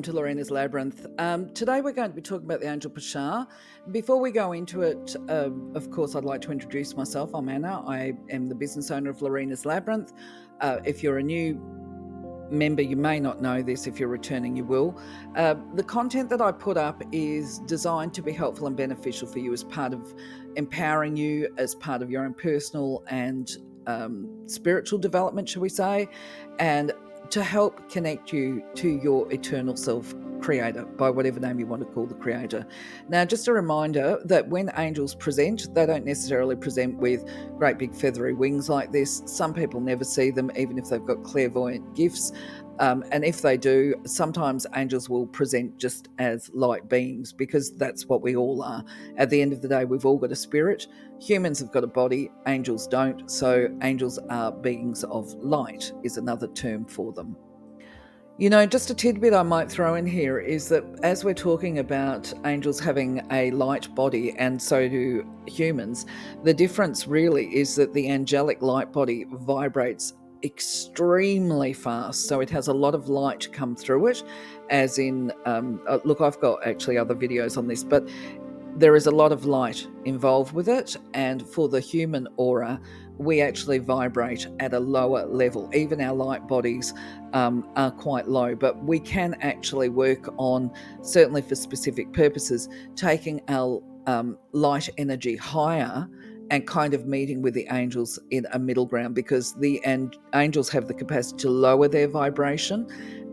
to Lorena's Labyrinth. Today we're going to be talking about the angel Paschar. Before we go into it, of course, I'd like to introduce myself. I'm Anna. I am the business owner of Lorena's Labyrinth. If you're a new member, you may not know this. If you're returning, you will. The content that I put up is designed to be helpful and beneficial for you as part of empowering you, as part of your own personal and spiritual development, shall we say, and to help connect you to your eternal self creator, by whatever name you want to call the creator. Now, just a reminder that when angels present, they don't necessarily present with great big feathery wings like this. Some people never see them, even if they've got clairvoyant gifts. And if they do, sometimes angels will present just as light beings, because that's what we all are. At the end of the day, we've all got a spirit. Humans have got a body, angels don't. So angels are beings of light, is another term for them. You know, just a tidbit I might throw in here is that as we're talking about angels having a light body, and so do humans, the difference really is that the angelic light body vibrates extremely fast. So it has a lot of light come through it, as in, look, I've got actually other videos on this, but there is a lot of light involved with it. And for the human aura, we actually vibrate at a lower level. Even our light bodies are quite low, but we can actually work on, certainly for specific purposes, taking our light energy higher and kind of meeting with the angels in a middle ground, because the angels have the capacity to lower their vibration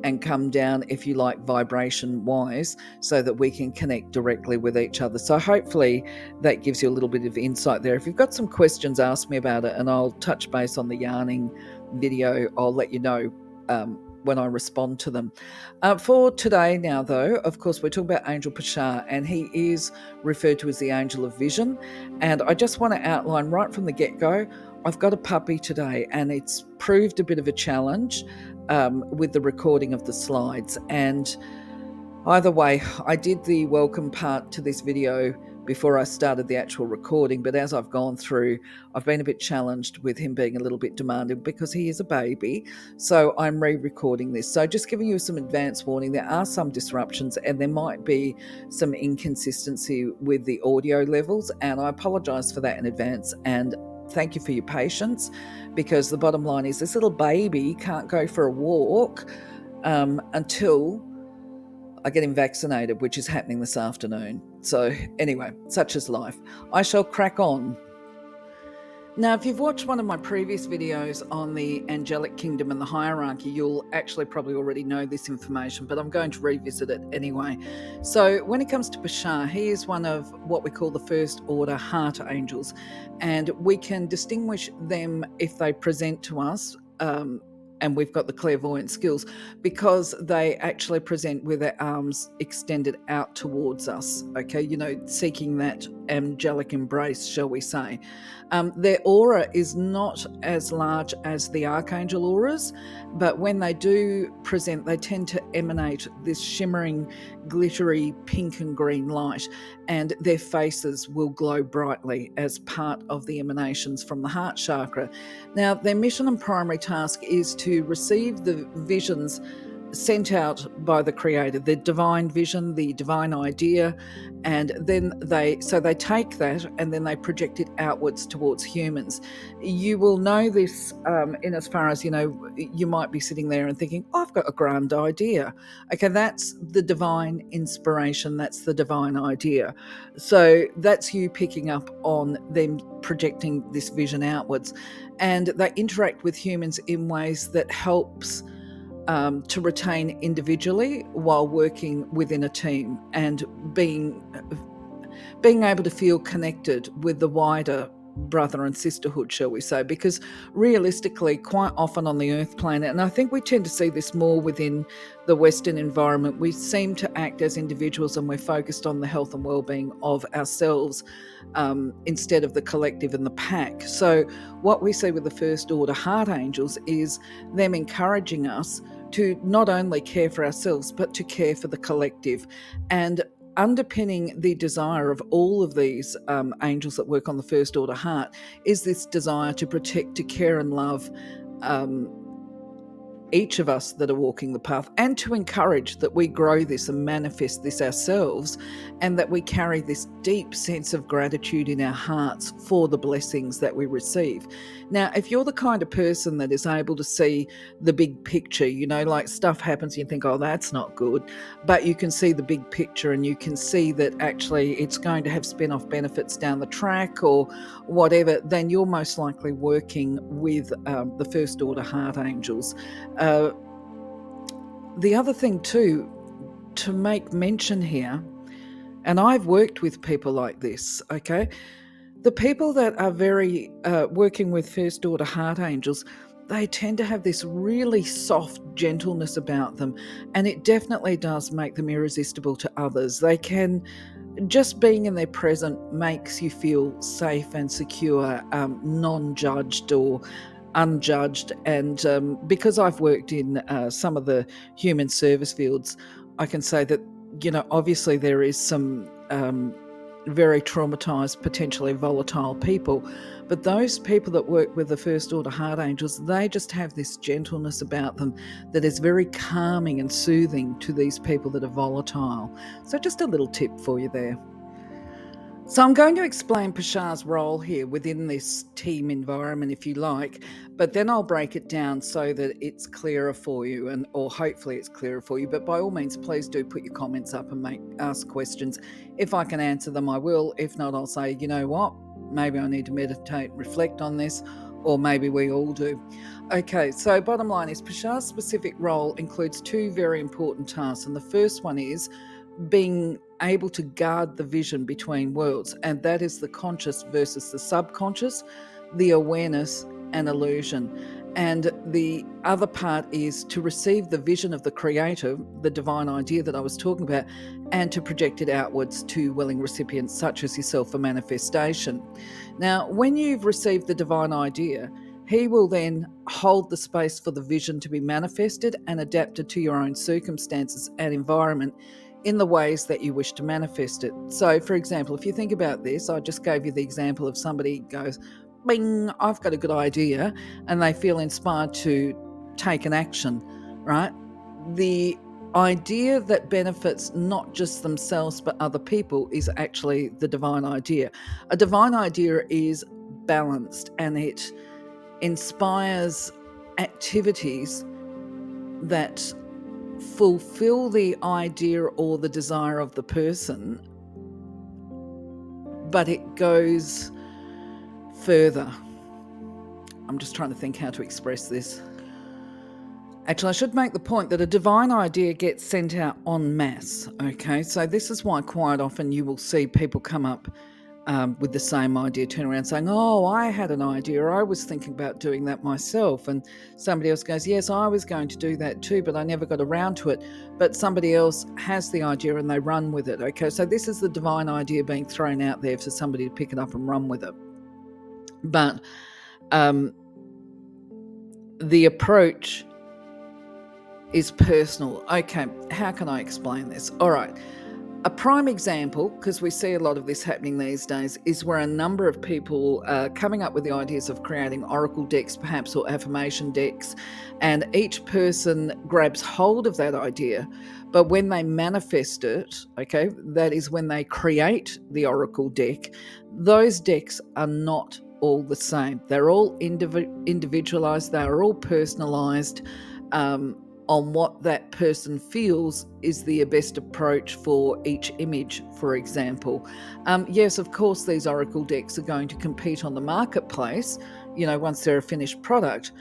and come down, if you like, vibration wise, so that we can connect directly with each other. So hopefully that gives you a little bit of insight there. If you've got some questions, ask me about it, and I'll touch base on the yarning video. I'll let you know when I respond to them. For today now, though, of course, we're talking about Angel Paschar, and he is referred to as the angel of vision. And I just want to outline right from the get-go, I've got a puppy today, and it's proved a bit of a challenge with the recording of the slides. And either way, I did the welcome part to this video before I started the actual recording, but as I've gone through, I've been a bit challenged with him being a little bit demanding because he is a baby. So I'm re-recording this. So just giving you some advance warning, there are some disruptions and there might be some inconsistency with the audio levels, and I apologize for that in advance. And thank you for your patience, because the bottom line is this little baby can't go for a walk until I get him vaccinated, which is happening this afternoon. So anyway, such is life. I shall crack on. Now, if you've watched one of my previous videos on the angelic kingdom and the hierarchy, you'll actually probably already know this information, but I'm going to revisit it anyway. So when it comes to Paschar, he is one of what we call the first order heart angels, and we can distinguish them if they present to us, and we've got the clairvoyant skills, because they actually present with their arms extended out towards us, okay, you know, seeking that angelic embrace, shall we say. Their aura is not as large as the archangel auras, but when they do present, they tend to emanate this shimmering, glittery pink and green light, and their faces will glow brightly as part of the emanations from the heart chakra. Now, their mission and primary task is to receive the visions sent out by the creator, the divine vision, the divine idea, and then they take that and then they project it outwards towards humans. You will know this in as far as, you know, you might be sitting there and thinking, oh, I've got a grand idea. Okay, that's the divine inspiration, that's the divine idea. So that's you picking up on them projecting this vision outwards, and they interact with humans in ways that helps to retain individually while working within a team, and being able to feel connected with the wider brother and sisterhood, shall we say, because realistically, quite often on the earth planet, and I think we tend to see this more within the Western environment, we seem to act as individuals and we're focused on the health and well-being of ourselves instead of the collective and the pack. So what we see with the first order heart angels is them encouraging us to not only care for ourselves, but to care for the collective. And underpinning the desire of all of these angels that work on the first order heart is this desire to protect, to care and love each of us that are walking the path, and to encourage that we grow this and manifest this ourselves, and that we carry this deep sense of gratitude in our hearts for the blessings that we receive. Now, if you're the kind of person that is able to see the big picture, like stuff happens, you think, oh, that's not good, but you can see the big picture and you can see that actually it's going to have spin-off benefits down the track or whatever, then you're most likely working with the first order heart angels. The other thing too, to make mention here, and I've worked with people like this, okay? The people that are very working with first order heart angels, they tend to have this really soft gentleness about them, and it definitely does make them irresistible to others. They can, just being in their presence makes you feel safe and secure, non-judged or unjudged. And because I've worked in some of the human service fields, I can say that, obviously there is some very traumatized, potentially volatile people, but those people that work with the first order heart angels, they just have this gentleness about them that is very calming and soothing to these people that are volatile. So just a little tip for you there. So I'm going to explain Paschar's role here within this team environment, if you like, but then I'll break it down so that it's clearer for you, or hopefully it's clearer for you. But by all means, please do put your comments up and ask questions. If I can answer them, I will. If not, I'll say, you know what, maybe I need to meditate and reflect on this, or maybe we all do. Okay, so bottom line is Paschar's specific role includes two very important tasks, and the first one is being able to guard the vision between worlds, and that is the conscious versus the subconscious, the awareness and illusion. And the other part is to receive the vision of the creator, the divine idea that I was talking about, and to project it outwards to willing recipients such as yourself for manifestation. Now, when you've received the divine idea, he will then hold the space for the vision to be manifested and adapted to your own circumstances and environment in the ways that you wish to manifest it. So, for example, if you think about this, I just gave you the example of somebody goes, bing, I've got a good idea, and they feel inspired to take an action, right? The idea that benefits not just themselves but other people is actually the divine idea. A divine idea is balanced, and it inspires activities that fulfill the idea or the desire of the person, but it goes further. I'm just trying to think how to express this. Actually, I should make the point that a divine idea gets sent out en masse, okay? So this is why quite often you will see people come up with the same idea, turn around saying, oh, I had an idea, I was thinking about doing that myself. And somebody else goes, yes, I was going to do that too, but I never got around to it. But somebody else has the idea and they run with it, okay? So this is the divine idea being thrown out there for somebody to pick it up and run with it. But the approach is personal. Okay, how can I explain this? All right. A prime example, because we see a lot of this happening these days, is where a number of people are coming up with the ideas of creating oracle decks, perhaps, or affirmation decks, and each person grabs hold of that idea. But when they manifest it, okay, that is when they create the oracle deck, those decks are not all the same. They're all individualized, they're all personalized, on what that person feels is the best approach for each image, for example. Yes, of course, these oracle decks are going to compete on the marketplace, once they're a finished product.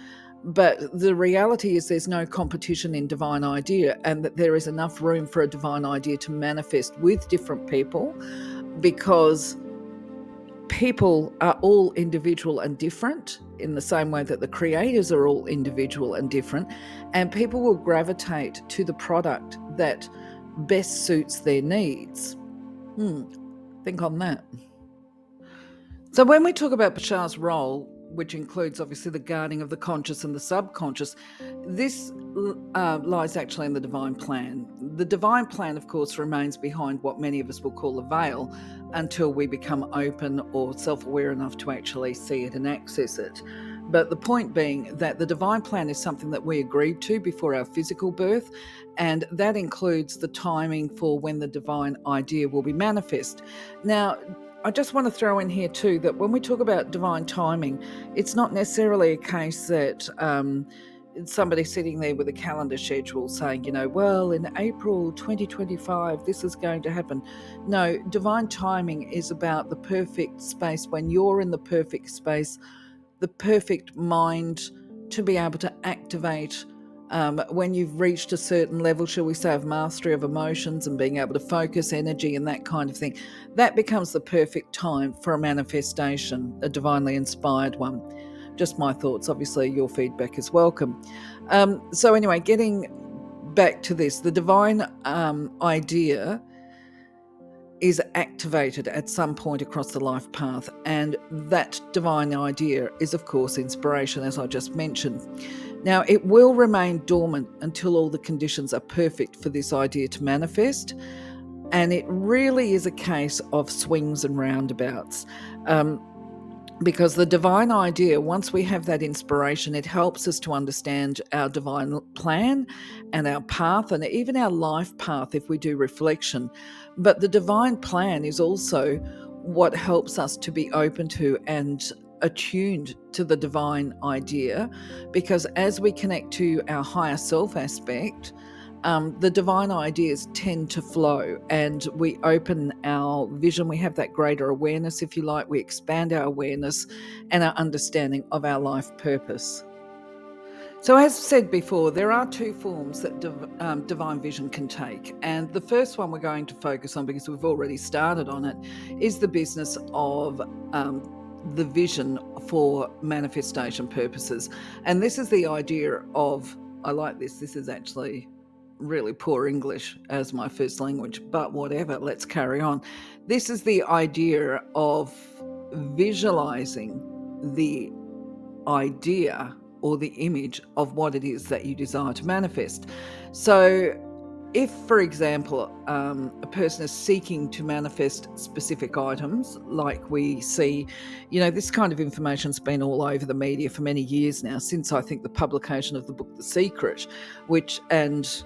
But the reality is there's no competition in divine idea, and that there is enough room for a divine idea to manifest with different people, because people are all individual and different in the same way that the creators are all individual and different, and people will gravitate to the product that best suits their needs. Think on that. So when we talk about Paschar's role, which includes obviously the guarding of the conscious and the subconscious, this lies actually in the divine plan. The divine plan, of course, remains behind what many of us will call a veil until we become open or self-aware enough to actually see it and access it. But the point being that the divine plan is something that we agreed to before our physical birth, and that includes the timing for when the divine idea will be manifest. Now, I just want to throw in here too that when we talk about divine timing, it's not necessarily a case that somebody sitting there with a calendar schedule saying, well, in April 2025, this is going to happen. No, divine timing is about the perfect space, when you're in the perfect space, the perfect mind to be able to activate when you've reached a certain level, shall we say, of mastery of emotions and being able to focus energy and that kind of thing. That becomes the perfect time for a manifestation, a divinely inspired one. Just my thoughts. Obviously, your feedback is welcome. So anyway, getting back to this, the divine idea is activated at some point across the life path, and that divine idea is, of course, inspiration, as I just mentioned. Now, it will remain dormant until all the conditions are perfect for this idea to manifest, and it really is a case of swings and roundabouts. Because the divine idea, once we have that inspiration, it helps us to understand our divine plan and our path, and even our life path if we do reflection. But the divine plan is also what helps us to be open to and attuned to the divine idea, because as we connect to our higher self aspect, the divine ideas tend to flow, and we open our vision. We have that greater awareness, if you like. We expand our awareness and our understanding of our life purpose. So, as said before, there are two forms that divine vision can take. And the first one we're going to focus on, because we've already started on it, is the business of the vision for manifestation purposes. And this is the idea of, I like this is actually really poor English as my first language, but whatever, let's carry on. This is the idea of visualizing the idea or the image of what it is that you desire to manifest. So if, for example, a person is seeking to manifest specific items, like we see, this kind of information's been all over the media for many years now, since I think the publication of the book The Secret, and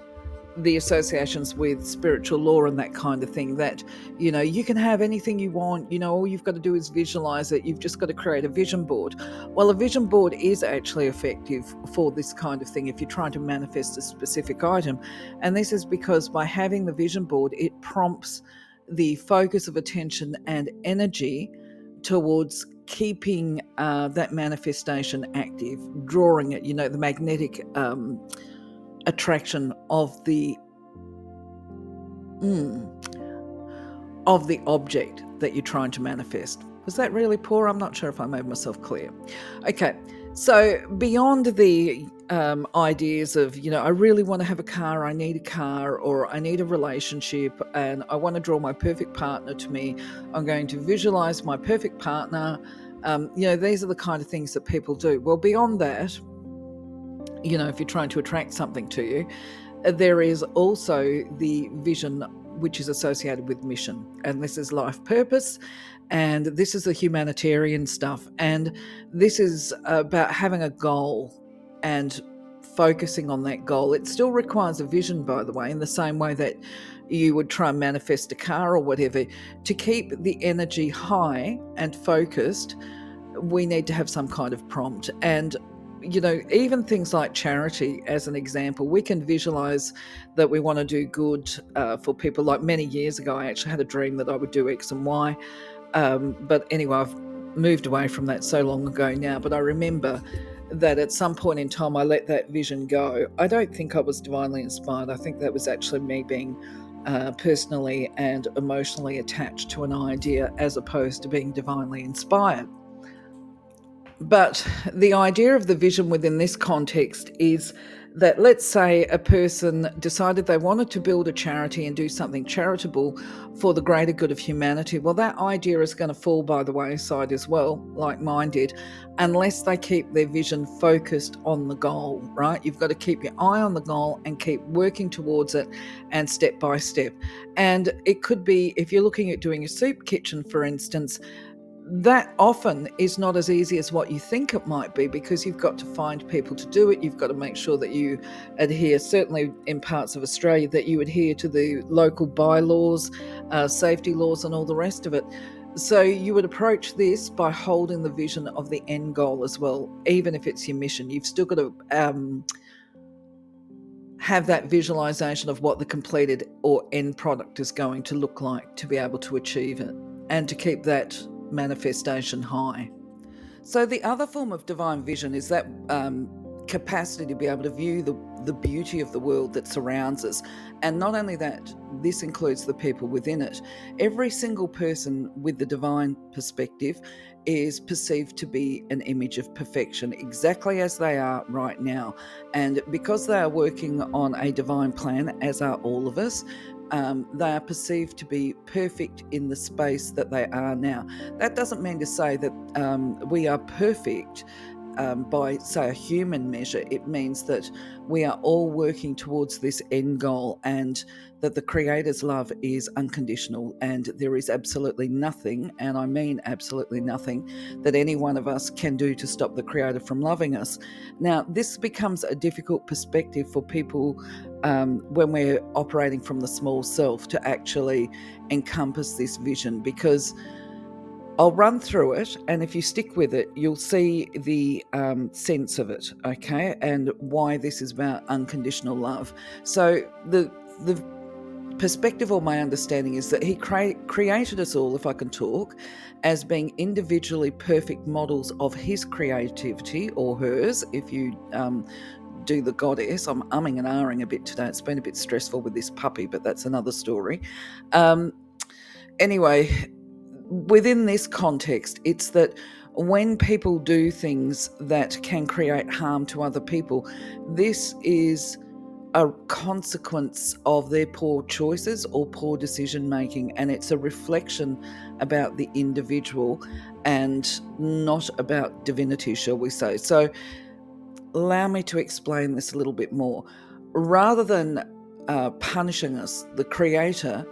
the associations with spiritual law and that kind of thing, that you can have anything you want, all you've got to do is visualize it. You've just got to create a vision board. Well, a vision board is actually effective for this kind of thing if you're trying to manifest a specific item, and this is because by having the vision board, it prompts the focus of attention and energy towards keeping that manifestation active, drawing it, the magnetic attraction of the object that you're trying to manifest. Was that really poor? I'm not sure if I made myself clear. Okay, so beyond the ideas of, I really want to have a car, I need a car, or I need a relationship, and I want to draw my perfect partner to me, I'm going to visualize my perfect partner. These are the kind of things that people do. Well, beyond that, if you're trying to attract something to you, there is also the vision which is associated with mission. And this is life purpose. And this is the humanitarian stuff. And this is about having a goal and focusing on that goal. It still requires a vision, by the way, in the same way that you would try and manifest a car or whatever. To keep the energy high and focused, we need to have some kind of prompt. And even things like charity, as an example, we can visualize that we want to do good for people. Like many years ago, I actually had a dream that I would do X and Y. But anyway, I've moved away from that so long ago now. But I remember that at some point in time, I let that vision go. I don't think I was divinely inspired. I think that was actually me being personally and emotionally attached to an idea, as opposed to being divinely inspired. But the idea of the vision within this context is that, let's say a person decided they wanted to build a charity and do something charitable for the greater good of humanity. Well, that idea is going to fall by the wayside as well, like mine did, unless they keep their vision focused on the goal, right? You've got to keep your eye on the goal and keep working towards it, and step by step. And it could be, if you're looking at doing a soup kitchen, for instance, that often is not as easy as what you think it might be, because you've got to find people to do it. You've got to make sure that you adhere, certainly in parts of Australia, that you adhere to the local bylaws, safety laws, and all the rest of it. So you would approach this by holding the vision of the end goal as well. Even if it's your mission, you've still got to have that visualization of what the completed or end product is going to look like to be able to achieve it, and to keep that manifestation high. So the other form of divine vision is that capacity to be able to view the beauty of the world that surrounds us. And not only that, this includes the people within it. Every single person with the divine perspective is perceived to be an image of perfection, exactly as they are right now. And because they are working on a divine plan, as are all of us, they are perceived to be perfect in the space that they are now. That doesn't mean to say that we are perfect by, say, a human measure. It means that we are all working towards this end goal, and that the Creator's love is unconditional, and there is absolutely nothing, and I mean absolutely nothing, that any one of us can do to stop the Creator from loving us. Now, this becomes a difficult perspective for people when we're operating from the small self, to actually encompass this vision, because I'll run through it, and if you stick with it, you'll see the sense of it, okay, and why this is about unconditional love. So the perspective, or my understanding, is that he created us all, if I can talk, as being individually perfect models of his creativity, or hers, if you do the goddess. I'm umming and ahhing a bit today. It's been a bit stressful with this puppy, but that's another story. Anyway, within this context, it's that when people do things that can create harm to other people, this is a consequence of their poor choices or poor decision making, and it's a reflection about the individual and not about divinity, shall we say. So allow me to explain this a little bit more. Rather than punishing us, the Creator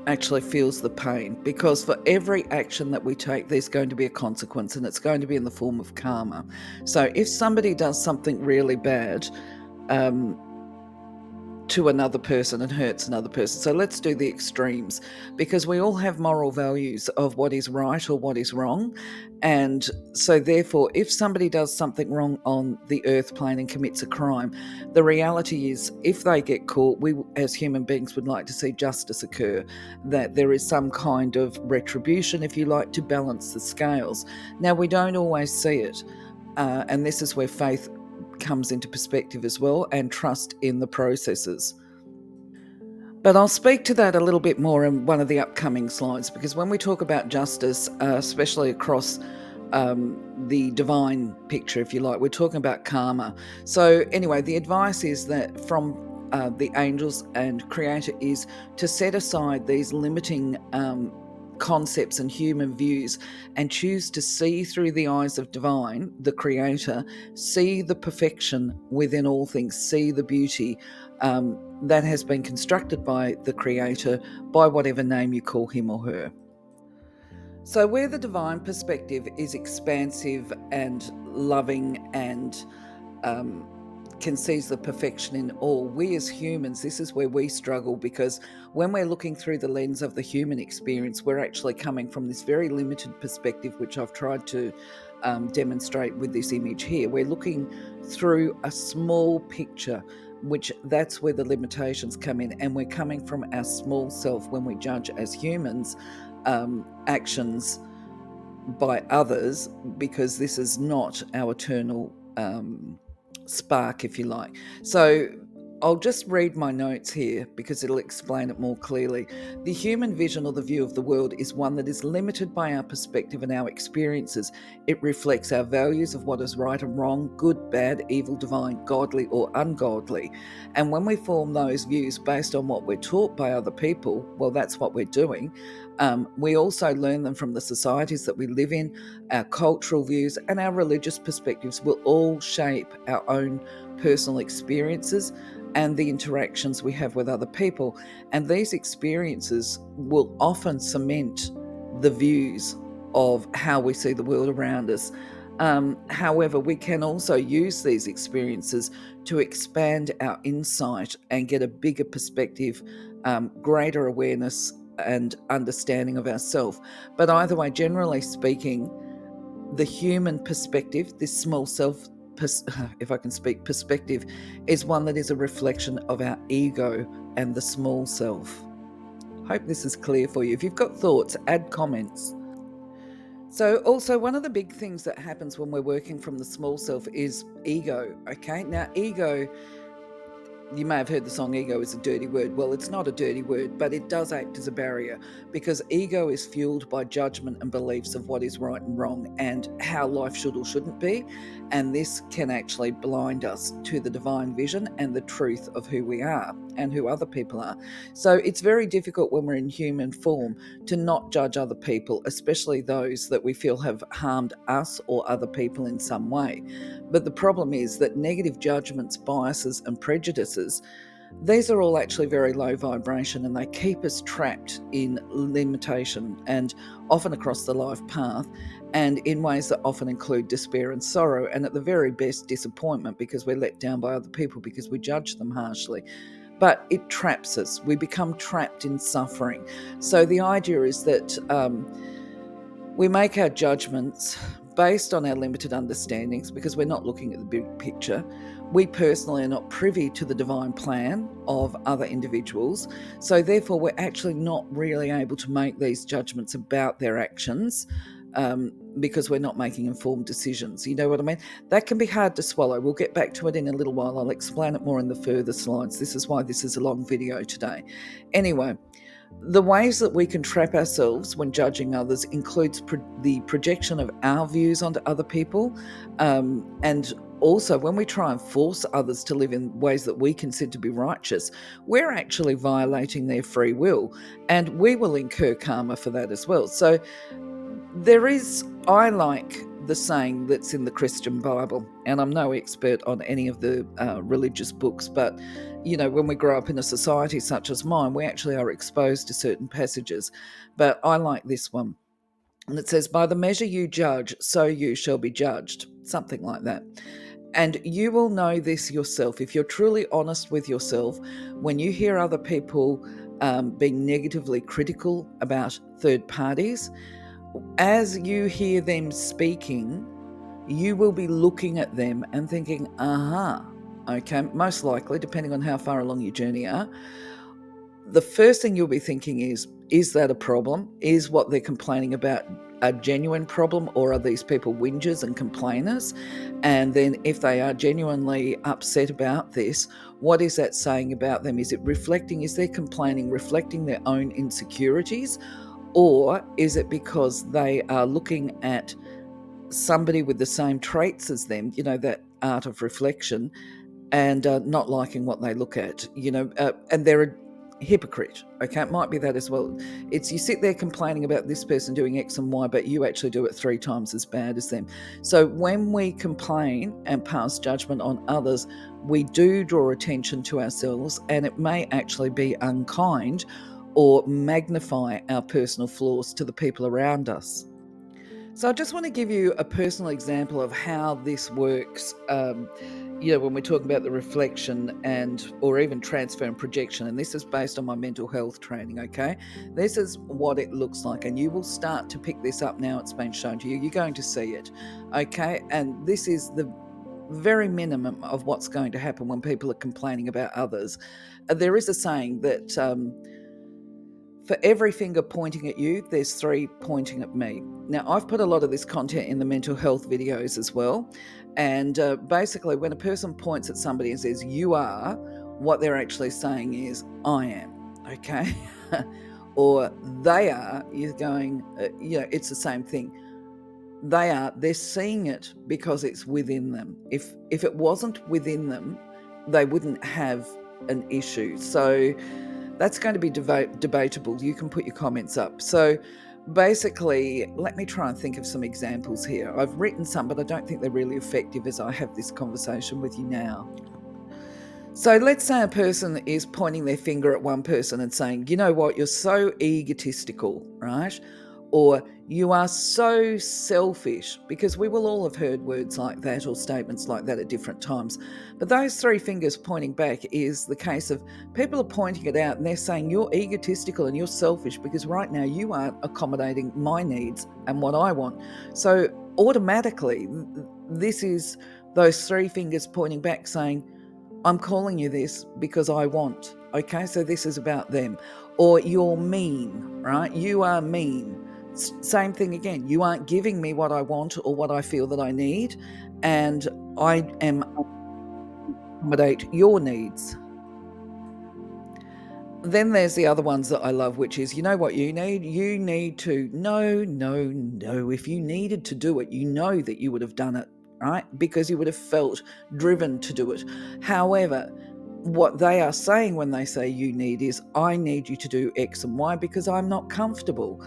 actually feels the pain, because for every action that we take, there's going to be a consequence, and it's going to be in the form of karma. So if somebody does something really bad to another person and hurts another person, so let's do the extremes, because we all have moral values of what is right or what is wrong. And so therefore, if somebody does something wrong on the earth plane and commits a crime, the reality is, if they get caught, we as human beings would like to see justice occur, that there is some kind of retribution, if you like, to balance the scales. Now, we don't always see it, and this is where faith comes into perspective as well, and trust in the processes. But I'll speak to that a little bit more in one of the upcoming slides, because when we talk about justice, especially across the divine picture, if you like, we're talking about karma. So anyway, the advice is that from the angels and Creator is to set aside these limiting concepts and human views, and choose to see through the eyes of divine, the Creator, see the perfection within all things, see the beauty that has been constructed by the Creator, by whatever name you call him or her. So where the divine perspective is expansive and loving and can seize the perfection in all, we as humans, this is where we struggle, because when we're looking through the lens of the human experience, we're actually coming from this very limited perspective, which I've tried to demonstrate with this image here. We're looking through a small picture, which that's where the limitations come in, and we're coming from our small self when we judge as humans actions by others, because this is not our eternal spark, if you like. So I'll just read my notes here because it'll explain it more clearly. The human vision, or the view of the world, is one that is limited by our perspective and our experiences. It reflects our values of what is right and wrong, good, bad, evil, divine, godly, or ungodly. And when we form those views based on what we're taught by other people, well, that's what we're doing. We also learn them from the societies that we live in. Our cultural views and our religious perspectives will all shape our own personal experiences and the interactions we have with other people. And these experiences will often cement the views of how we see the world around us. However, we can also use these experiences to expand our insight and get a bigger perspective, greater awareness and understanding of ourselves. But either way, generally speaking, the human perspective, this small self, if I can speak, perspective, is one that is a reflection of our ego and the small self. Hope this is clear for you. If you've got thoughts, add comments. So also one of the big things that happens when we're working from the small self is ego. Okay, now ego, you may have heard the song Ego is a dirty word. Well, it's not a dirty word, but it does act as a barrier, because ego is fueled by judgment and beliefs of what is right and wrong and how life should or shouldn't be. And this can actually blind us to the divine vision and the truth of who we are and who other people are. So it's very difficult when we're in human form to not judge other people, especially those that we feel have harmed us or other people in some way. But the problem is that negative judgments, biases, and prejudices, these are all actually very low vibration, and they keep us trapped in limitation and often across the life path, and in ways that often include despair and sorrow, and at the very best, disappointment, because we're let down by other people because we judge them harshly. But it traps us. We become trapped in suffering. So the idea is that we make our judgments based on our limited understandings because we're not looking at the big picture. We personally are not privy to the divine plan of other individuals. So therefore, we're actually not really able to make these judgments about their actions, because we're not making informed decisions. You know what I mean? That can be hard to swallow. We'll get back to it in a little while. I'll explain it more in the further slides. This is why this is a long video today. Anyway, the ways that we can trap ourselves when judging others includes the projection of our views onto other people, and also when we try and force others to live in ways that we consider to be righteous, we're actually violating their free will, and we will incur karma for that as well. So I like the saying that's in the Christian Bible, and I'm no expert on any of the religious books, but when we grow up in a society such as mine, we actually are exposed to certain passages. But I like this one. And it says, "By the measure you judge, so you shall be judged." Something like that. And you will know this yourself. If you're truly honest with yourself, when you hear other people being negatively critical about third parties, as you hear them speaking, you will be looking at them and thinking, okay, most likely, depending on how far along your journey are, the first thing you'll be thinking is that a problem? Is what they're complaining about a genuine problem, or are these people whingers and complainers? And then if they are genuinely upset about this, what is that saying about them? Is their complaining reflecting their own insecurities? Or is it because they are looking at somebody with the same traits as them, that art of reflection, and not liking what they look at, and they're a hypocrite. Okay, it might be that as well. It's you sit there complaining about this person doing X and Y, but you actually do it 3 times as bad as them. So when we complain and pass judgment on others, we do draw attention to ourselves, and it may actually be unkind or magnify our personal flaws to the people around us. So I just want to give you a personal example of how this works, when we're talking about the reflection or even transfer and projection. And this is based on my mental health training, okay? This is what it looks like, and you will start to pick this up now it's been shown to you. You're going to see it, okay? And this is the very minimum of what's going to happen when people are complaining about others. There is a saying that for every finger pointing at you, there's 3 pointing at me. Now, I've put a lot of this content in the mental health videos as well. And basically, when a person points at somebody and says, "You are," what they're actually saying is, "I am," okay? Or "They are," you're going, it's the same thing. They're seeing it because it's within them. If it wasn't within them, they wouldn't have an issue. So that's going to be debatable. You can put your comments up. So basically, let me try and think of some examples here. I've written some, but I don't think they're really effective as I have this conversation with you now. So let's say a person is pointing their finger at one person and saying, "You know what, you're so egotistical," right? or you are so selfish, because we will all have heard words like that or statements like that at different times. But those three fingers pointing back is the case of people are pointing it out and they're saying you're egotistical and you're selfish because right now you aren't accommodating my needs and what I want. So automatically, this is those three fingers pointing back saying, I'm calling you this because I want. Okay, so this is about them. Or you're mean, right? You are mean. Same thing again. You aren't giving me what I want or what I feel that I need, and I am accommodate your needs. Then there's the other ones that I love, which is, you know what you need? You need to, no, no, no. If you needed to do it, you know that you would have done it, right? Because you would have felt driven to do it. However, what they are saying when they say you need is, I need you to do X and Y because I'm not comfortable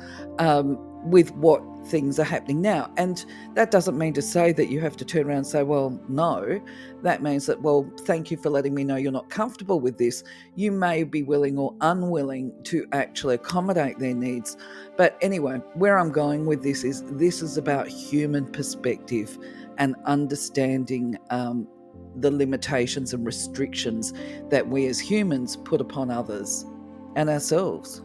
with what things are happening now. And that doesn't mean to say that you have to turn around and say, well, no. That means that, well, thank you for letting me know you're not comfortable with this. You may be willing or unwilling to actually accommodate their needs. But anyway, where I'm going with this is about human perspective and understanding the limitations and restrictions that we as humans put upon others and ourselves.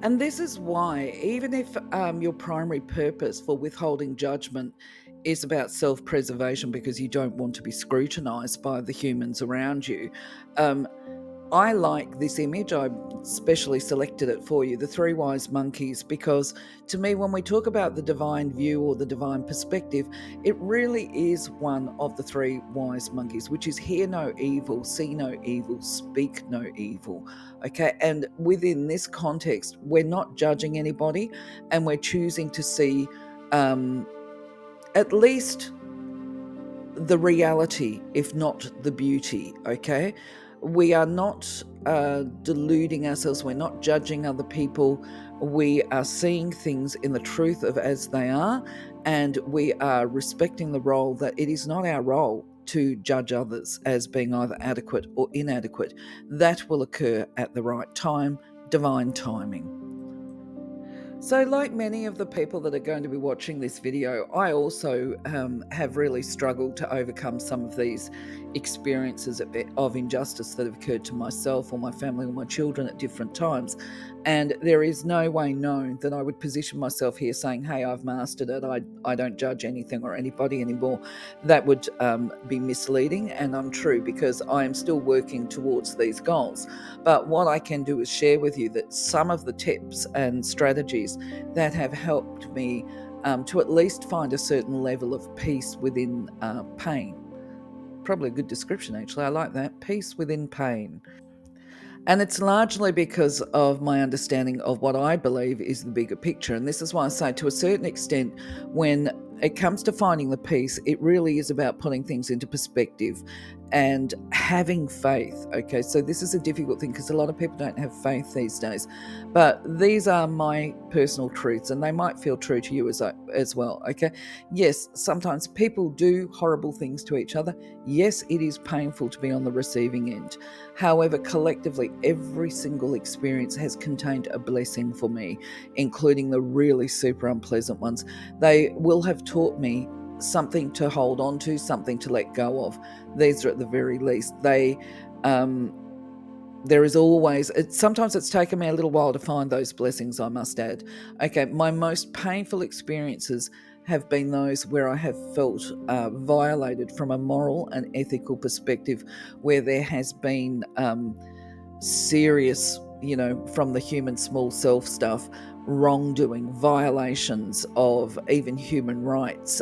And this is why, even if your primary purpose for withholding judgment is about self preservation because you don't want to be scrutinized by the humans around you, I like this image. I specially selected it for you, the three wise monkeys, because to me, when we talk about the divine view or the divine perspective, it really is one of the three wise monkeys, which is hear no evil, see no evil, speak no evil. Okay. And within this context, we're not judging anybody and we're choosing to see at least the reality, if not the beauty. Okay. We are not deluding ourselves. We're not judging other people. We are seeing things in the truth of as they are, and we are respecting the role that it is not our role to judge others as being either adequate or inadequate. That will occur at the right time, divine timing. So, like many of the people that are going to be watching this video, I also have really struggled to overcome some of these experiences of injustice that have occurred to myself or my family or my children at different times. And there is no way known that I would position myself here saying, hey, I've mastered it. I don't judge anything or anybody anymore. That would be misleading and untrue because I am still working towards these goals. But what I can do is share with you that some of the tips and strategies that have helped me to at least find a certain level of peace within pain. Probably a good description, actually. I like that. Peace within pain. And it's largely because of my understanding of what I believe is the bigger picture. And this is why I say, to a certain extent, when it comes to finding the peace, it really is about putting things into perspective and having faith. Okay, so this is a difficult thing because a lot of people don't have faith these days. But these are my personal truths, and they might feel true to you as well. Okay, yes, sometimes people do horrible things to each other. Yes, it is painful to be on the receiving end. However, collectively, every single experience has contained a blessing for me, including the really super unpleasant ones. They will have taught me something to hold on to, something to let go of. These are at the very least. There is always, sometimes it's taken me a little while to find those blessings, I must add. Okay, my most painful experiences have been those where I have felt violated from a moral and ethical perspective, where there has been serious, from the human small self stuff, wrongdoing, violations of even human rights,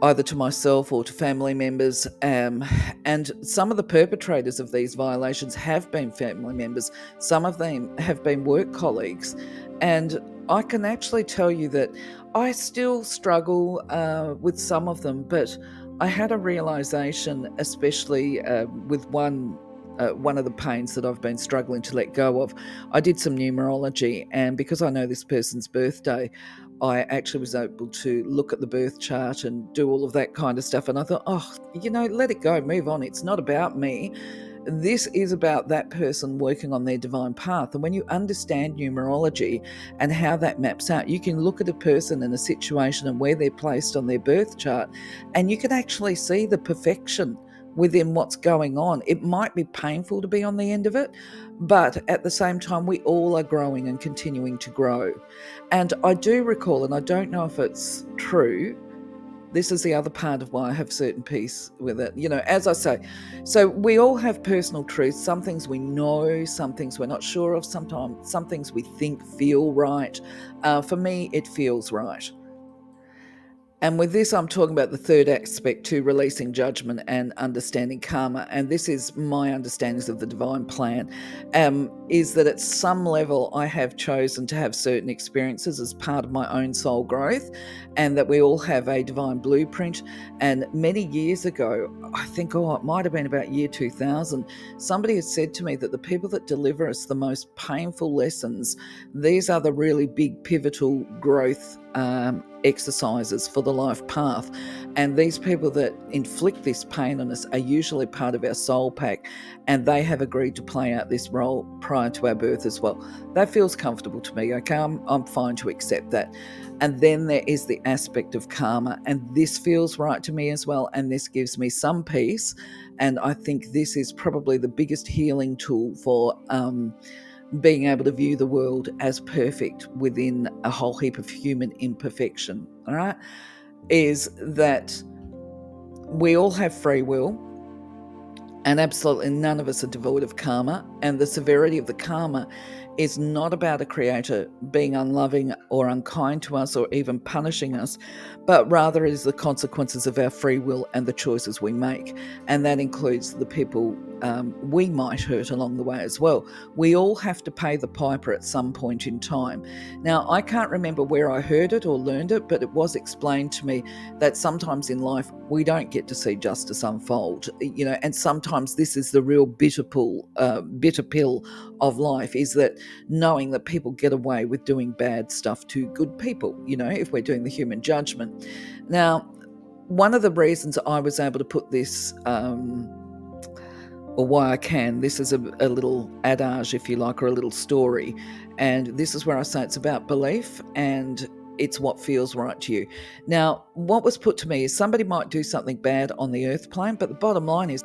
either to myself or to family members. And some of the perpetrators of these violations have been family members. Some of them have been work colleagues. And I can actually tell you that I still struggle with some of them, but I had a realization, especially with one of the pains that I've been struggling to let go of. I did some numerology, and because I know this person's birthday, I actually was able to look at the birth chart and do all of that kind of stuff. And I thought, let it go, move on. It's not about me. This is about that person working on their divine path. And when you understand numerology and how that maps out, you can look at a person in a situation and where they're placed on their birth chart, and you can actually see the perfection within what's going on. It might be painful to be on the end of it, but at the same time, we all are growing and continuing to grow. And I do recall, and I don't know if it's true, this is the other part of why I have certain peace with it. As I say, so we all have personal truths. Some things we know, some things we're not sure of. Sometimes some things we think feel right. For me, it feels right. And with this, I'm talking about the third aspect to releasing judgment and understanding karma. And this is my understandings of the divine plan, is that at some level I have chosen to have certain experiences as part of my own soul growth, and that we all have a divine blueprint. And many years ago, I think, it might have been about year 2000, somebody had said to me that the people that deliver us the most painful lessons, these are the really big pivotal growth exercises for the life path. And these people that inflict this pain on us are usually part of our soul pack, and they have agreed to play out this role prior to our birth as well. That feels comfortable to me. Okay, I'm fine to accept that. And then there is the aspect of karma, and this feels right to me as well, and this gives me some peace. And I think this is probably the biggest healing tool for being able to view the world as perfect within a whole heap of human imperfection, all right, is that we all have free will, and absolutely none of us are devoid of karma. And the severity of the karma is not about a creator being unloving or unkind to us or even punishing us, but rather is the consequences of our free will and the choices we make. And that includes the people we might hurt along the way as well. We all have to pay the piper at some point in time. Now, I can't remember where I heard it or learned it, but it was explained to me that sometimes in life we don't get to see justice unfold, and sometimes this is the real bitter pill of life, is that knowing that people get away with doing bad stuff to good people, if we're doing the human judgment. Now, one of the reasons I was able to put this, or why I can, this is a little adage, if you like, or a little story. And this is where I say it's about belief, and it's what feels right to you. Now, what was put to me is somebody might do something bad on the earth plane, but the bottom line is,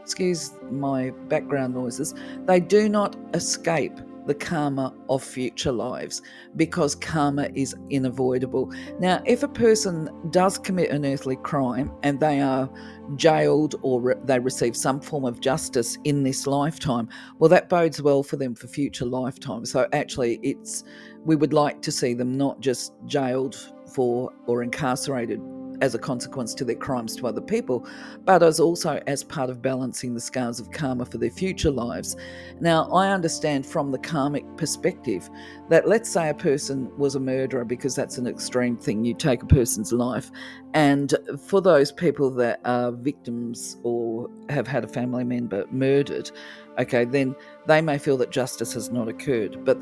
excuse my background noises, they do not escape the karma of future lives, because karma is unavoidable. Now, if a person does commit an earthly crime and they are jailed or they receive some form of justice in this lifetime, well, that bodes well for them for future lifetimes. So actually, we would like to see them not just jailed for or incarcerated as a consequence to their crimes to other people, but as also as part of balancing the scales of karma for their future lives. Now, I understand from the karmic perspective that, let's say a person was a murderer, because that's an extreme thing, you take a person's life, and for those people that are victims or have had a family member murdered, okay, then they may feel that justice has not occurred. But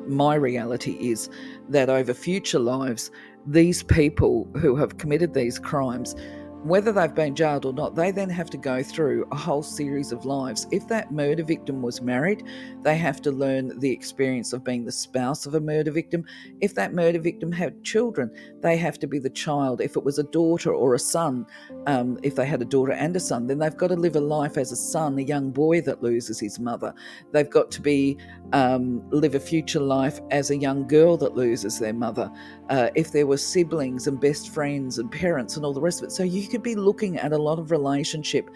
my reality is that over future lives, these people who have committed these crimes, whether they've been jailed or not, they then have to go through a whole series of lives. If that murder victim was married, they have to learn the experience of being the spouse of a murder victim. If that murder victim had children, they have to be the child. If it was a daughter or a son, if they had a daughter and a son, then they've got to live a life as a son, a young boy that loses his mother. They've got to live a future life as a young girl that loses their mother. If there were siblings and best friends and parents and all the rest of it. So you could be looking at a lot of relationship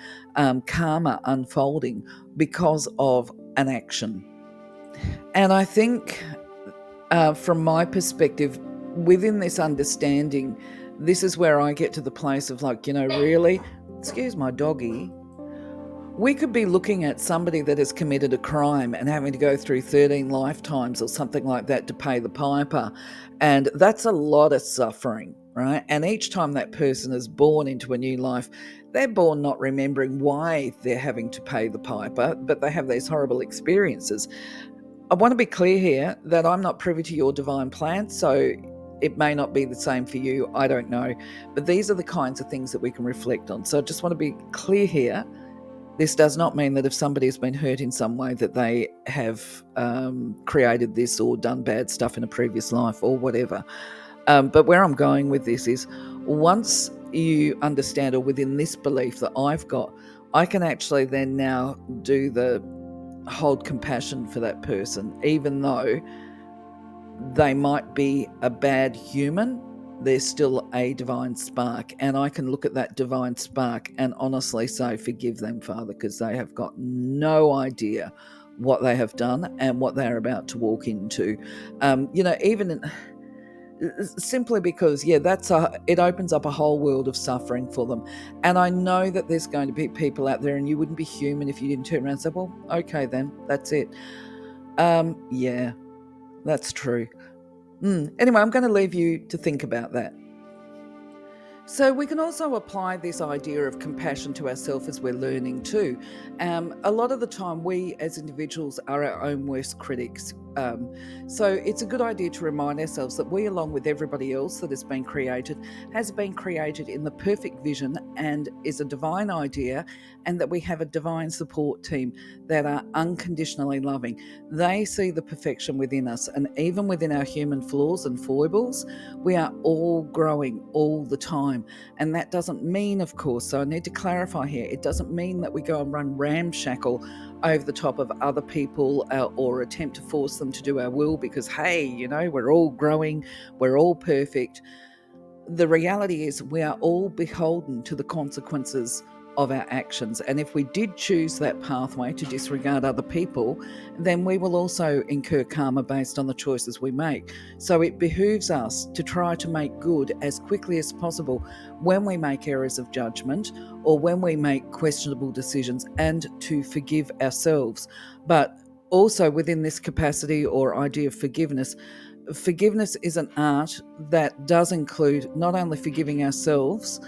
karma unfolding because of an action. And I think from my perspective, within this understanding, this is where I get to the place of really, excuse my doggy, we could be looking at somebody that has committed a crime and having to go through 13 lifetimes or something like that to pay the piper. And that's a lot of suffering, right? And each time that person is born into a new life, they're born not remembering why they're having to pay the piper, but they have these horrible experiences. I want to be clear here that I'm not privy to your divine plan, so it may not be the same for you. I don't know. But these are the kinds of things that we can reflect on. So I just want to be clear here This does not mean that if somebody has been hurt in some way that they have created this or done bad stuff in a previous life or whatever. But where I'm going with this is, once you understand, or within this belief that I've got, I can actually then now do the hold compassion for that person, even though they might be a bad human. There's still a divine spark, and I can look at that divine spark and honestly say, forgive them, Father, because they have got no idea what they have done and what they're about to walk into. Even simply because, it opens up a whole world of suffering for them. And I know that there's going to be people out there, and you wouldn't be human if you didn't turn around and say, well, okay, then that's it. Yeah, that's true. Anyway, I'm going to leave you to think about that. So we can also apply this idea of compassion to ourselves as we're learning too. A lot of the time, we as individuals are our own worst critics. So it's a good idea to remind ourselves that we, along with everybody else that has been created in the perfect vision and is a divine idea, and that we have a divine support team that are unconditionally loving. They see the perfection within us, and even within our human flaws and foibles, we are all growing all the time. And that doesn't mean, of course, so I need to clarify here, it doesn't mean that we go and run ramshackle over the top of other people or attempt to force them to do our will because, hey, we're all growing, we're all perfect. The reality is we are all beholden to the consequences of our actions. And if we did choose that pathway to disregard other people, then we will also incur karma based on the choices we make. So it behooves us to try to make good as quickly as possible when we make errors of judgment or when we make questionable decisions, and to forgive ourselves. But also within this capacity or idea of forgiveness is an art that does include not only forgiving ourselves,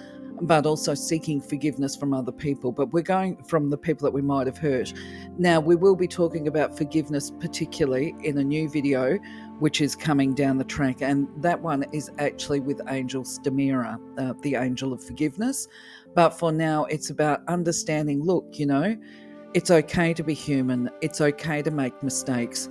but also seeking forgiveness from other people. But we're going from the people that we might have hurt. Now, we will be talking about forgiveness, particularly in a new video, which is coming down the track. And that one is actually with Angel Stamira, the angel of forgiveness. But for now, it's about understanding, look, it's okay to be human. It's okay to make mistakes,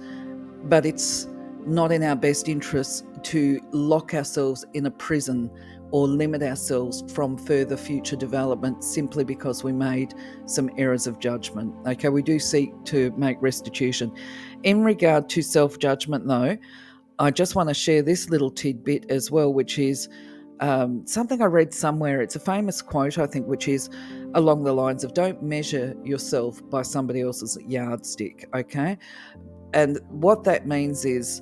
but it's not in our best interests to lock ourselves in a prison or limit ourselves from further future development simply because we made some errors of judgment. Okay, we do seek to make restitution. In regard to self-judgment, though, I just want to share this little tidbit as well, which is something I read somewhere. It's a famous quote, I think, which is along the lines of, don't measure yourself by somebody else's yardstick, okay? And what that means is,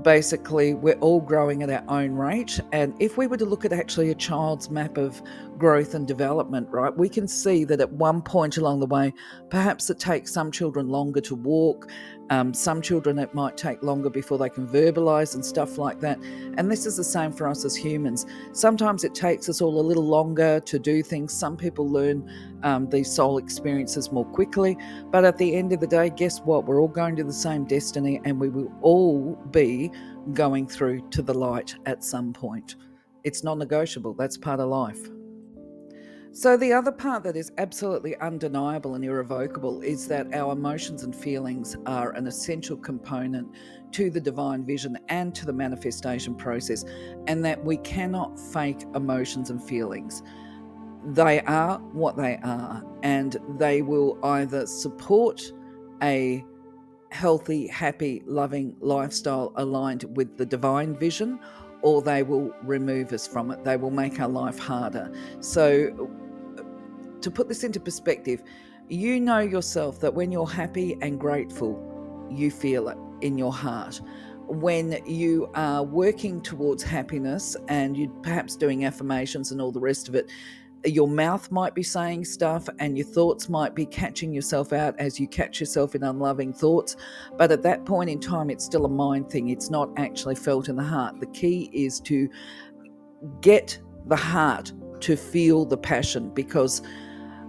basically, we're all growing at our own rate. And if we were to look at actually a child's map of growth and development, right, we can see that at one point along the way, perhaps it takes some children longer to walk. Some children, it might take longer before they can verbalize and stuff like that. And this is the same for us as humans. Sometimes it takes us all a little longer to do things. Some people learn these soul experiences more quickly. But at the end of the day, guess what? We're all going to the same destiny, and we will all be going through to the light at some point. It's non-negotiable. That's part of life. So the other part that is absolutely undeniable and irrevocable is that our emotions and feelings are an essential component to the divine vision and to the manifestation process, and that we cannot fake emotions and feelings. They are what they are, and they will either support a healthy, happy, loving lifestyle aligned with the divine vision, or they will remove us from it. They will make our life harder. So to put this into perspective, you know yourself that when you're happy and grateful, you feel it in your heart. When you are working towards happiness and you're perhaps doing affirmations and all the rest of it, your mouth might be saying stuff and your thoughts might be catching yourself out as you catch yourself in unloving thoughts. But at that point in time, it's still a mind thing. It's not actually felt in the heart. The key is to get the heart to feel the passion, because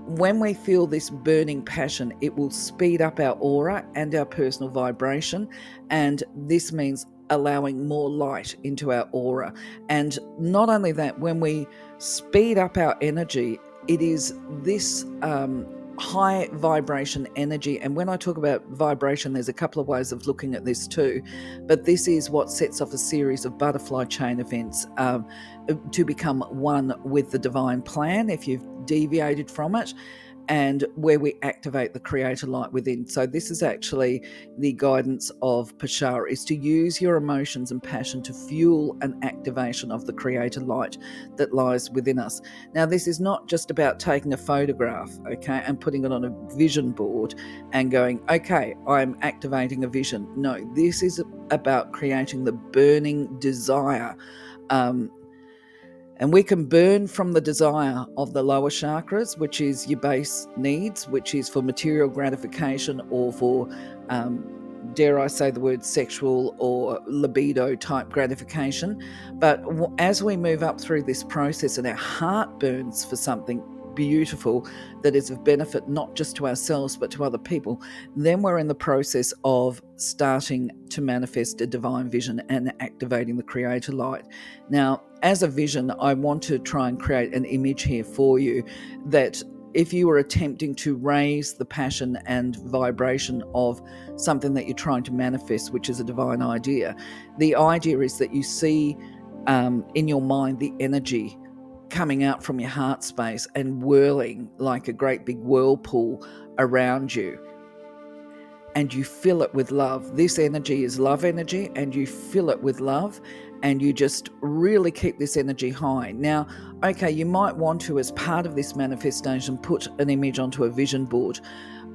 when we feel this burning passion, it will speed up our aura and our personal vibration. And this means allowing more light into our aura. And not only that, when we speed up our energy, it is this high vibration energy. And when I talk about vibration, there's a couple of ways of looking at this too, but this is what sets off a series of butterfly chain events to become one with the divine plan if you've deviated from it, and where we activate the creator light within. So this is actually the guidance of Paschar, is to use your emotions and passion to fuel an activation of the creator light that lies within us. Now, this is not just about taking a photograph, okay, and putting it on a vision board and going, okay, I'm activating a vision. No, this is about creating the burning desire. And we can burn from the desire of the lower chakras, which is your base needs, which is for material gratification or for, dare I say the word, sexual or libido type gratification. But as we move up through this process and our heart burns for something beautiful that is of benefit not just to ourselves but to other people, then we're in the process of starting to manifest a divine vision and activating the creator light. Now, as a vision, I want to try and create an image here for you that if you were attempting to raise the passion and vibration of something that you're trying to manifest, which is a divine idea, the idea is that you see in your mind the energy coming out from your heart space and whirling like a great big whirlpool around you, and you fill it with love. This energy is love energy, and you fill it with love, and you just really keep this energy high. Now, okay, you might want to, as part of this manifestation, put an image onto a vision board.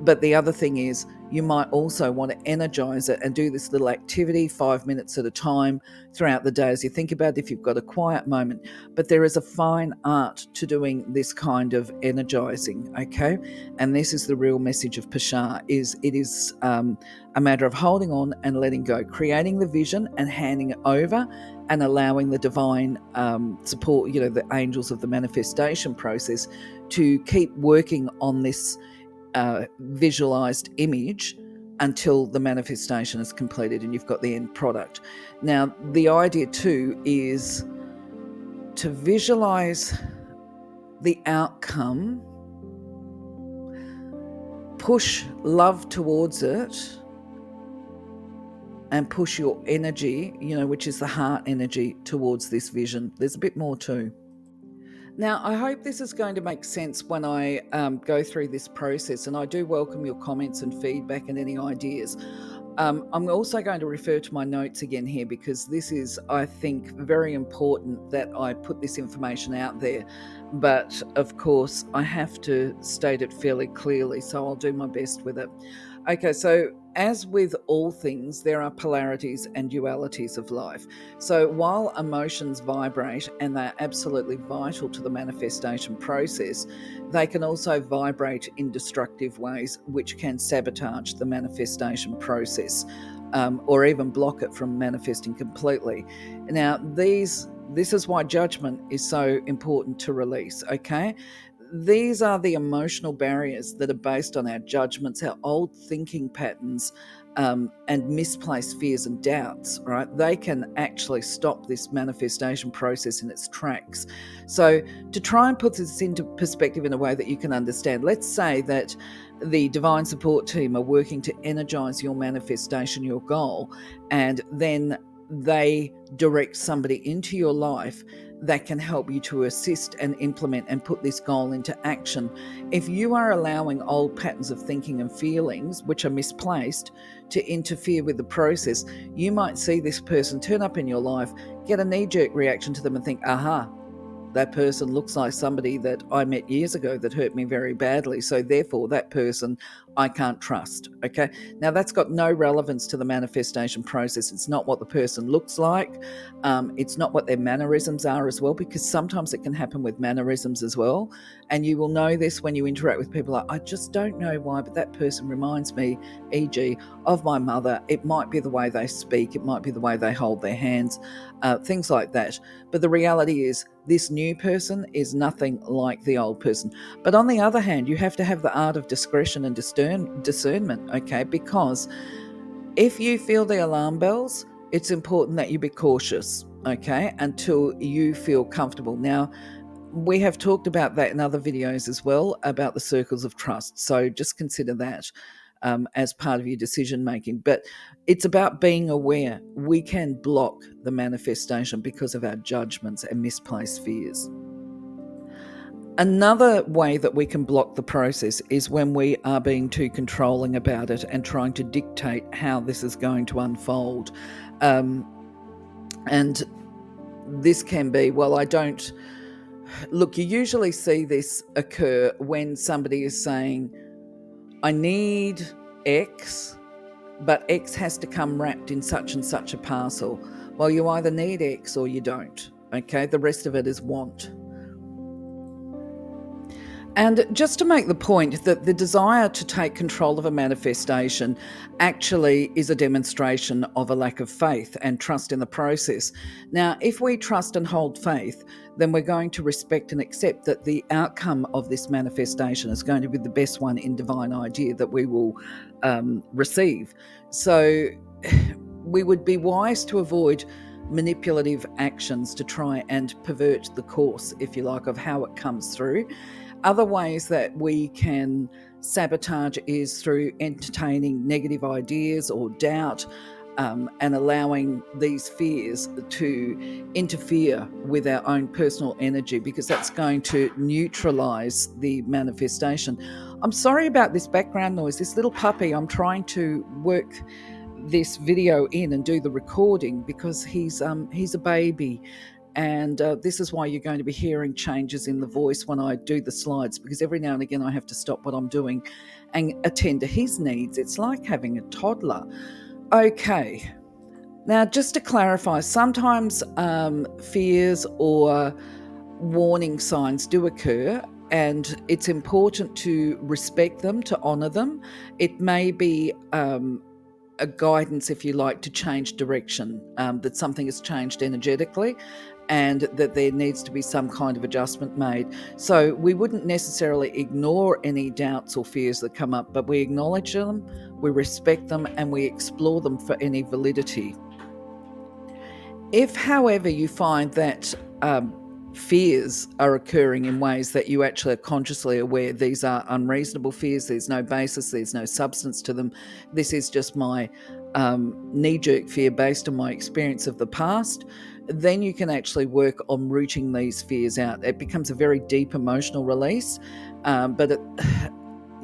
But the other thing is, you might also want to energize it and do this little activity 5 minutes at a time throughout the day as you think about it, if you've got a quiet moment. But there is a fine art to doing this kind of energizing, okay? And this is the real message of Paschar, is it is a matter of holding on and letting go, creating the vision and handing it over and allowing the divine support, the angels of the manifestation process, to keep working on this visualized image until the manifestation is completed and you've got the end product. Now, the idea too is to visualize the outcome, push love towards it, and push your energy, which is the heart energy, towards this vision. There's a bit more too. Now, I hope this is going to make sense when I go through this process, and I do welcome your comments and feedback and any ideas. I'm also going to refer to my notes again here, because this is, I think, very important that I put this information out there. But of course, I have to state it fairly clearly, so I'll do my best with it. Okay, so as with all things, there are polarities and dualities of life. So while emotions vibrate and they're absolutely vital to the manifestation process, they can also vibrate in destructive ways, which can sabotage the manifestation process, or even block it from manifesting completely. Now, this is why judgment is so important to release, okay? These are the emotional barriers that are based on our judgments, our old thinking patterns, and misplaced fears and doubts, right? They can actually stop this manifestation process in its tracks. So to try and put this into perspective in a way that you can understand, let's say that the divine support team are working to energize your manifestation, your goal, and then they direct somebody into your life that can help you to assist and implement and put this goal into action. If you are allowing old patterns of thinking and feelings, which are misplaced, to interfere with the process, you might see this person turn up in your life, get a knee-jerk reaction to them and think, aha, that person looks like somebody that I met years ago that hurt me very badly. So therefore, that person I can't trust. Okay. Now, that's got no relevance to the manifestation process. It's not what the person looks like. It's not what their mannerisms are as well, because sometimes it can happen with mannerisms as well. And you will know this when you interact with people. Like, I just don't know why, but that person reminds me, e.g., of my mother. It might be the way they speak. It might be the way they hold their hands, things like that. But the reality is, this new person is nothing like the old person. But on the other hand, you have to have the art of discretion and discernment, okay? Because if you feel the alarm bells, it's important that you be cautious, okay, until you feel comfortable. Now, we have talked about that in other videos as well, about the circles of trust. So just consider that as part of your decision making. But it's about being aware. We can block the manifestation because of our judgments and misplaced fears. Another way that we can block the process is when we are being too controlling about it and trying to dictate how this is going to unfold. And this can be, well, I don't. Look, you usually see this occur when somebody is saying, I need X, but X has to come wrapped in such and such a parcel. Well, you either need X or you don't. Okay, the rest of it is want. And just to make the point that the desire to take control of a manifestation actually is a demonstration of a lack of faith and trust in the process. Now, if we trust and hold faith, then we're going to respect and accept that the outcome of this manifestation is going to be the best one in divine idea that we will receive. So we would be wise to avoid manipulative actions to try and pervert the course, if you like, of how it comes through. Other ways that we can sabotage is through entertaining negative ideas or doubt, and allowing these fears to interfere with our own personal energy, because that's going to neutralize the manifestation. I'm sorry about this background noise. This little puppy, I'm trying to work this video in and do the recording because he's a baby. And this is why you're going to be hearing changes in the voice when I do the slides, because every now and again I have to stop what I'm doing and attend to his needs. It's like having a toddler. Okay. Now, just to clarify, sometimes fears or warning signs do occur, and it's important to respect them, to honour them. It may be a guidance, if you like, to change direction, that something has changed energetically and that there needs to be some kind of adjustment made. So we wouldn't necessarily ignore any doubts or fears that come up, but we acknowledge them, we respect them, and we explore them for any validity. If, however, you find that fears are occurring in ways that you actually are consciously aware these are unreasonable fears, there's no basis, there's no substance to them, this is just my knee-jerk fear based on my experience of the past, then you can actually work on rooting these fears out. It becomes a very deep emotional release, but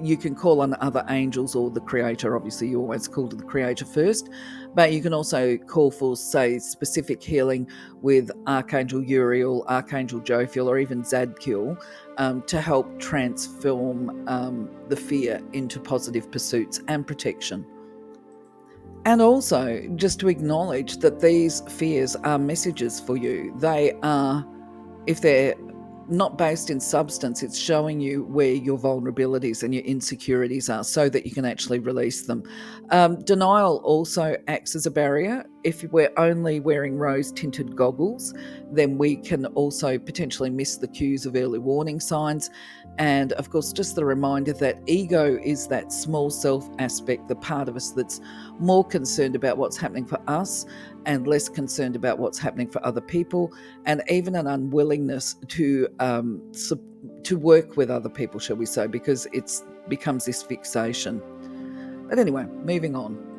you can call on other angels or the creator. Obviously, you always call to the creator first, but you can also call for, say, specific healing with Archangel Uriel, Archangel Jophiel, or even Zadkiel, to help transform the fear into positive pursuits and protection. And also just to acknowledge that these fears are messages for you. They are, if they're not based in substance, it's showing you where your vulnerabilities and your insecurities are so that you can actually release them. Denial also acts as a barrier. If we're only wearing rose-tinted goggles, then we can also potentially miss the cues of early warning signs. And of course, just the reminder that ego is that small self aspect, the part of us that's more concerned about what's happening for us and less concerned about what's happening for other people, and even an unwillingness to work with other people, shall we say, because it becomes this fixation. But anyway, moving on.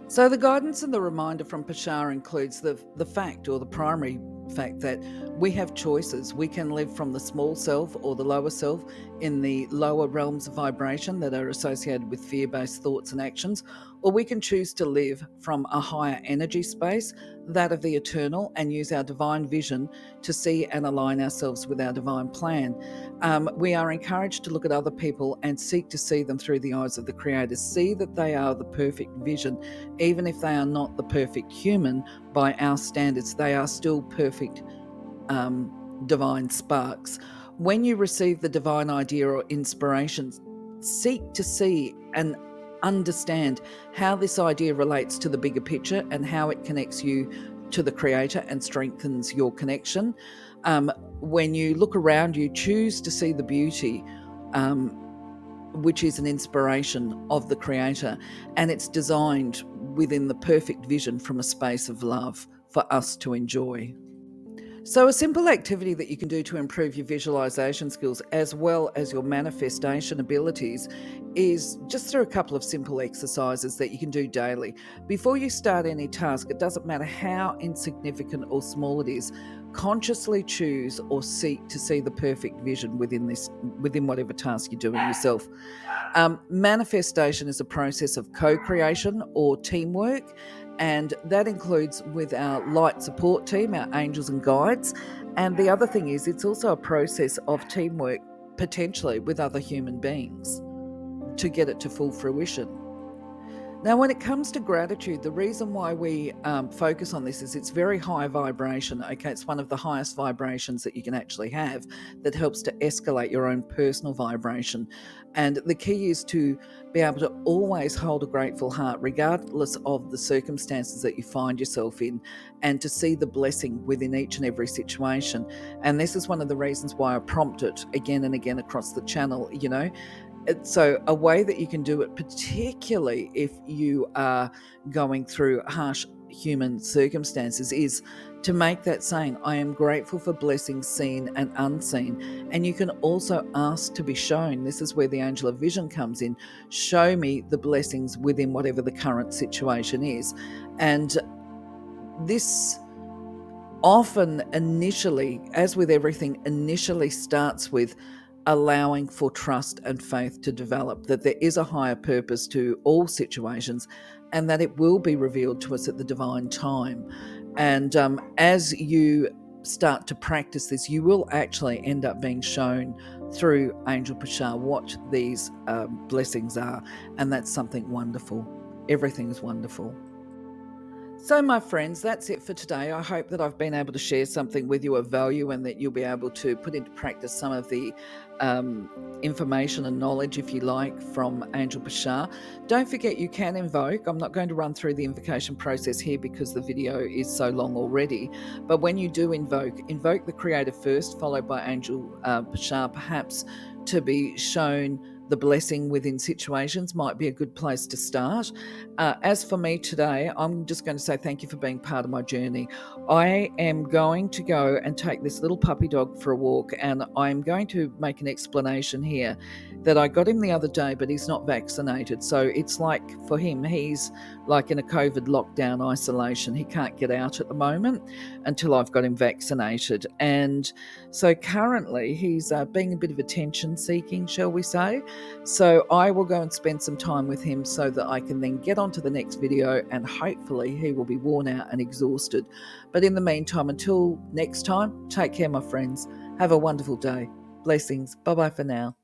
So the guidance and the reminder from Paschar includes the fact, or the primary fact, that we have choices. We can live from the small self or the lower self in the lower realms of vibration that are associated with fear-based thoughts and actions, or we can choose to live from a higher energy space, that of the eternal, and use our divine vision to see and align ourselves with our divine plan. We are encouraged to look at other people and seek to see them through the eyes of the Creator, see that they are the perfect vision. Even if they are not the perfect human by our standards, they are still perfect divine sparks. When you receive the divine idea or inspiration, seek to see and understand how this idea relates to the bigger picture and how it connects you to the Creator and strengthens your connection. When you look around you, choose to see the beauty, which is an inspiration of the Creator, and it's designed within the perfect vision from a space of love for us to enjoy. So, a simple activity that you can do to improve your visualization skills as well as your manifestation abilities is just through a couple of simple exercises that you can do daily. Before you start any task, it doesn't matter how insignificant or small it is, consciously choose or seek to see the perfect vision within whatever task you're doing yourself. Manifestation is a process of co-creation or teamwork, and that includes with our light support team, our angels and guides. And the other thing is, it's also a process of teamwork potentially with other human beings to get it to full fruition. Now, when it comes to gratitude, the reason why we focus on this is it's very high vibration. Okay, it's one of the highest vibrations that you can actually have that helps to escalate your own personal vibration. And the key is to be able to always hold a grateful heart, regardless of the circumstances that you find yourself in, and to see the blessing within each and every situation. And this is one of the reasons why I prompt it again and again across the channel, So, a way that you can do it, particularly if you are going through harsh human circumstances, is to make that saying, I am grateful for blessings seen and unseen. And you can also ask to be shown. This is where the angel of vision comes in. Show me the blessings within whatever the current situation is. And this often initially, as with everything, initially starts with allowing for trust and faith to develop, that there is a higher purpose to all situations and that it will be revealed to us at the divine time. And as you start to practice this, you will actually end up being shown through Angel Paschar what these blessings are. And that's something wonderful. Everything's wonderful. So, my friends, that's it for today. I hope that I've been able to share something with you of value and that you'll be able to put into practice some of the information and knowledge, if you like, from Angel Paschar. Don't forget you can invoke. I'm not going to run through the invocation process here because the video is so long already. But when you do invoke the Creator first, followed by Angel Paschar, perhaps to be shown the blessing within situations might be a good place to start. As for me today, I'm just going to say thank you for being part of my journey. I am going to go and take this little puppy dog for a walk, and I'm going to make an explanation here that I got him the other day, but he's not vaccinated. So it's like for him, he's like in a COVID lockdown isolation. He can't get out at the moment until I've got him vaccinated. And so currently he's being a bit of attention seeking, shall we say. So I will go and spend some time with him so that I can then get on to the next video and hopefully he will be worn out and exhausted. But in the meantime, until next time, take care, my friends. Have a wonderful day. Blessings. Bye-bye for now.